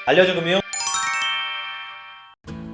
알려줘 금융.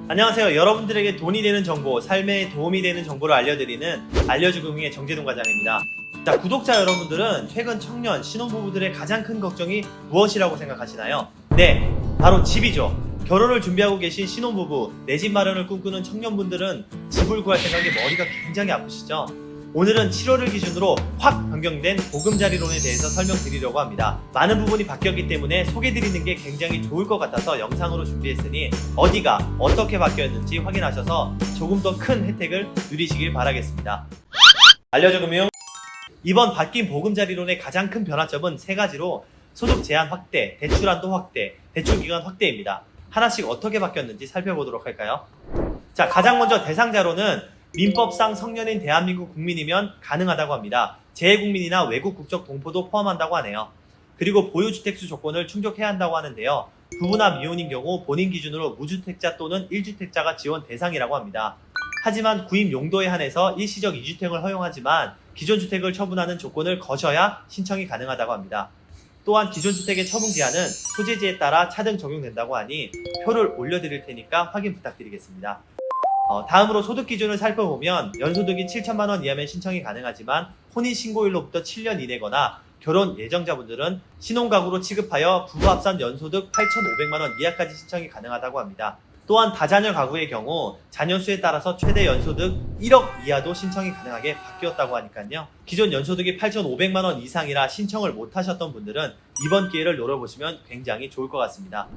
안녕하세요. 여러분들에게 돈이 되는 정보, 삶에 도움이 되는 정보를 알려드리는 알려줘 금융의 정재동 과장입니다. 자, 구독자 여러분들은 최근 청년, 신혼부부들의 가장 큰 걱정이 무엇이라고 생각하시나요? 네, 바로 집이죠. 결혼을 준비하고 계신 신혼부부, 내 집 마련을 꿈꾸는 청년분들은 집을 구할 생각에 머리가 굉장히 아프시죠? 오늘은 7월을 기준으로 확 변경된 보금자리론에 대해서 설명드리려고 합니다. 많은 부분이 바뀌었기 때문에 소개드리는 게 굉장히 좋을 것 같아서 영상으로 준비했으니 어디가 어떻게 바뀌었는지 확인하셔서 조금 더 큰 혜택을 누리시길 바라겠습니다. 알려줘 금융. 이번 바뀐 보금자리론의 가장 큰 변화점은 세 가지로 소득 제한 확대, 대출 한도 확대, 대출 기간 확대입니다. 하나씩 어떻게 바뀌었는지 살펴보도록 할까요? 자, 가장 먼저 대상자로는 민법상 성년인 대한민국 국민이면 가능하다고 합니다. 재외국민이나 외국 국적 동포도 포함한다고 하네요. 그리고 보유주택수 조건을 충족해야 한다고 하는데요. 부부나 미혼인 경우 본인 기준으로 무주택자 또는 1주택자가 지원 대상이라고 합니다. 하지만 구입 용도에 한해서 일시적 2주택을 허용하지만 기존 주택을 처분하는 조건을 거셔야 신청이 가능하다고 합니다. 또한 기존 주택의 처분 기한은 소재지에 따라 차등 적용된다고 하니 표를 올려드릴 테니까 확인 부탁드리겠습니다. 다음으로 소득 기준을 살펴보면 연소득이 7천만 원 이하면 신청이 가능하지만 혼인신고일로부터 7년 이내거나 결혼 예정자분들은 신혼가구로 취급하여 부부 합산 연소득 8,500만 원 이하까지 신청이 가능하다고 합니다. 또한 다자녀 가구의 경우 자녀 수에 따라서 최대 연소득 1억 이하도 신청이 가능하게 바뀌었다고 하니까요. 기존 연소득이 8,500만 원 이상이라 신청을 못하셨던 분들은 이번 기회를 노려보시면 굉장히 좋을 것 같습니다.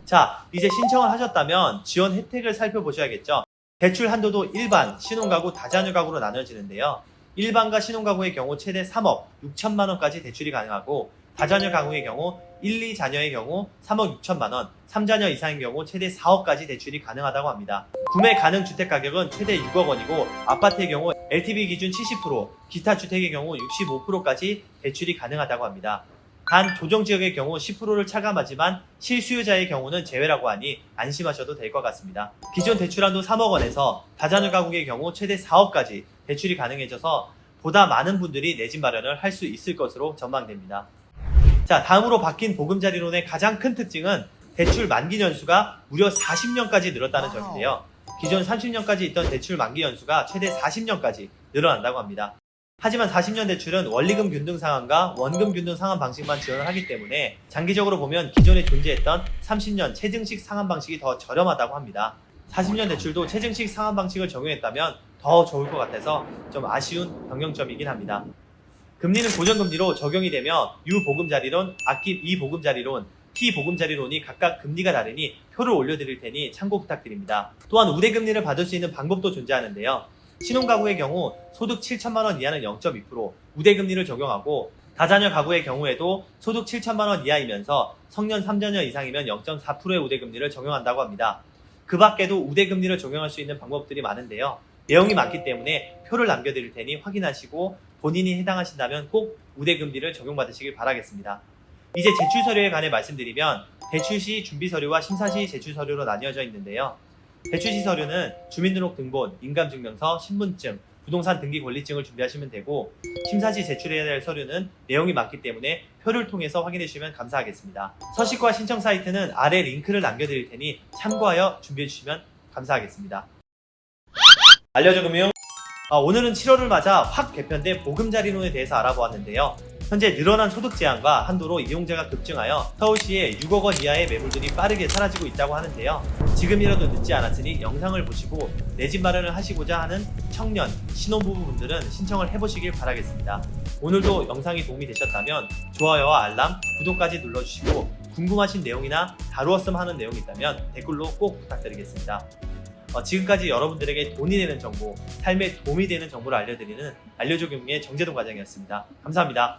자, 이제 신청을 하셨다면 지원 혜택을 살펴보셔야겠죠. 대출 한도도 일반, 신혼가구, 다자녀 가구로 나눠지는데요. 일반과 신혼가구의 경우 최대 3억 6천만 원까지 대출이 가능하고 다자녀 가구의 경우 1, 2자녀의 경우 3억 6천만 원, 3자녀 이상의 경우 최대 4억까지 대출이 가능하다고 합니다. 구매 가능 주택 가격은 최대 6억 원이고 아파트의 경우 LTV 기준 70%, 기타 주택의 경우 65%까지 대출이 가능하다고 합니다. 단 조정지역의 경우 10%를 차감하지만 실수요자의 경우는 제외라고 하니 안심하셔도 될 것 같습니다. 기존 대출한도 3억 원에서 다자녀 가구의 경우 최대 4억까지 대출이 가능해져서 보다 많은 분들이 내 집 마련을 할 수 있을 것으로 전망됩니다. 자, 다음으로 바뀐 보금자리론의 가장 큰 특징은 대출 만기 연수가 무려 40년까지 늘었다는 점인데요. 기존 30년까지 있던 대출 만기 연수가 최대 40년까지 늘어난다고 합니다. 하지만 40년 대출은 원리금 균등 상환과 원금 균등 상환 방식만 지원을 하기 때문에 장기적으로 보면 기존에 존재했던 30년 체증식 상환 방식이 더 저렴하다고 합니다. 40년 대출도 체증식 상환 방식을 적용했다면 더 좋을 것 같아서 좀 아쉬운 변경점이긴 합니다. 금리는 고정금리로 적용이 되며 유보금자리론, 악깁 2보금자리론, T보금자리론이 각각 금리가 다르니 표를 올려드릴 테니 참고 부탁드립니다. 또한 우대금리를 받을 수 있는 방법도 존재하는데요. 신혼가구의 경우 소득 7천만 원 이하는 0.2%, 우대금리를 적용하고 다자녀 가구의 경우에도 소득 7천만 원 이하이면서 성년 3자녀 이상이면 0.4%의 우대금리를 적용한다고 합니다. 그 밖에도 우대금리를 적용할 수 있는 방법들이 많은데요. 내용이 많기 때문에 표를 남겨드릴 테니 확인하시고 본인이 해당하신다면 꼭 우대금리를 적용받으시길 바라겠습니다. 이제 제출서류에 관해 말씀드리면 대출시 준비서류와 심사시 제출서류로 나뉘어져 있는데요. 대출시 서류는 주민등록등본, 인감증명서, 신분증, 부동산 등기 권리증을 준비하시면 되고 심사시 제출해야 될 서류는 내용이 많기 때문에 표를 통해서 확인해 주시면 감사하겠습니다. 서식과 신청 사이트는 아래 링크를 남겨드릴 테니 참고하여 준비해 주시면 감사하겠습니다. 알려줘 금융. 오늘은 7월을 맞아 확 개편된 보금자리론에 대해서 알아보았는데요. 현재 늘어난 소득 제한과 한도로 이용자가 급증하여 서울시에 6억 원 이하의 매물들이 빠르게 사라지고 있다고 하는데요. 지금이라도 늦지 않았으니 영상을 보시고 내 집 마련을 하시고자 하는 청년, 신혼부부분들은 신청을 해보시길 바라겠습니다. 오늘도 영상이 도움이 되셨다면 좋아요와 알람, 구독까지 눌러주시고 궁금하신 내용이나 다루었으면 하는 내용이 있다면 댓글로 꼭 부탁드리겠습니다. 지금까지 여러분들에게 돈이 되는 정보, 삶에 도움이 되는 정보를 알려드리는 알려줘 금융의 정재동 과장이었습니다. 감사합니다.